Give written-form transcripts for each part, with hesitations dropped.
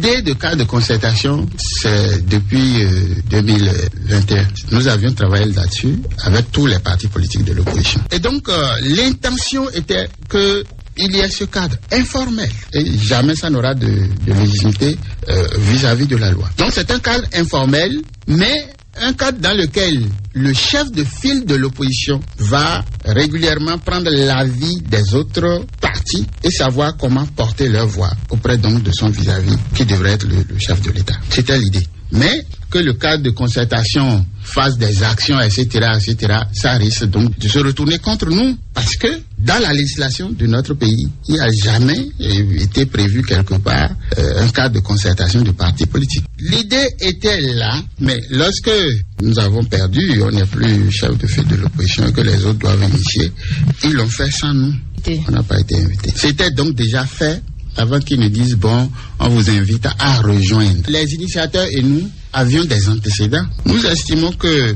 L'idée de cadre de concertation, c'est depuis 2021. Nous avions travaillé là-dessus avec tous les partis politiques de l'opposition. Et donc, l'intention était que il y a ce cadre informel et jamais ça n'aura de légitimité vis-à-vis de la loi. Donc c'est un cadre informel, mais un cadre dans lequel le chef de file de l'opposition va régulièrement prendre l'avis des autres partis et savoir comment porter leur voix auprès donc de son vis-à-vis qui devrait être le chef de l'État. C'était l'idée. Mais que le cadre de concertation fasse des actions, etc., ça risque donc de se retourner contre nous. Parce que dans la législation de notre pays, il n'y a jamais été prévu quelque part un cadre de concertation de partis politiques. L'idée était là, mais lorsque nous avons perdu, on n'est plus chef de file de l'opposition et que les autres doivent initier, ils l'ont fait sans nous. On n'a pas été invités. C'était donc déjà fait avant qu'ils nous disent, bon, on vous invite à rejoindre. Les initiateurs et nous avions des antécédents. Nous estimons que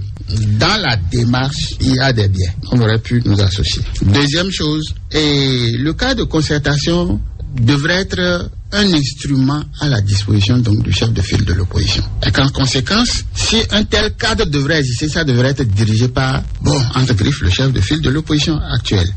dans la démarche, il y a des biais. On aurait pu nous associer. Deuxième chose, et le cadre de concertation devrait être un instrument à la disposition donc du chef de file de l'opposition. Et qu'en conséquence, si un tel cadre devrait exister, ça devrait être dirigé par, entre griffes, le chef de file de l'opposition actuel.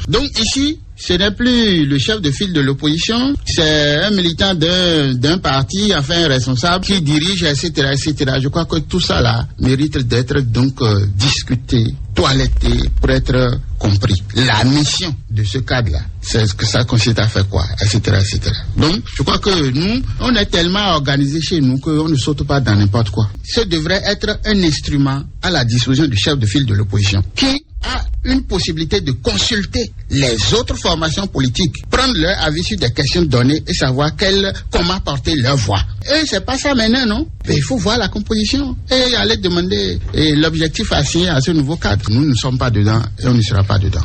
Donc ici, ce n'est plus le chef de file de l'opposition, c'est un militant d'un parti, enfin un responsable qui dirige, etc., etc. Je crois que tout ça là mérite d'être donc discuté, toiletté pour être compris. La mission de ce cadre-là, c'est que ça consiste à faire quoi, etc., etc. Donc, je crois que nous, on est tellement organisés chez nous qu'on ne saute pas dans n'importe quoi. Ce devrait être un instrument à la disposition du chef de file de l'opposition qui a une possibilité de consulter les autres formations politiques, prendre leur avis sur des questions données et savoir comment porter leur voix. Et c'est pas ça maintenant, non? Mais il faut voir la composition et aller demander l'objectif assigné à ce nouveau cadre. Nous ne sommes pas dedans et on ne sera pas dedans.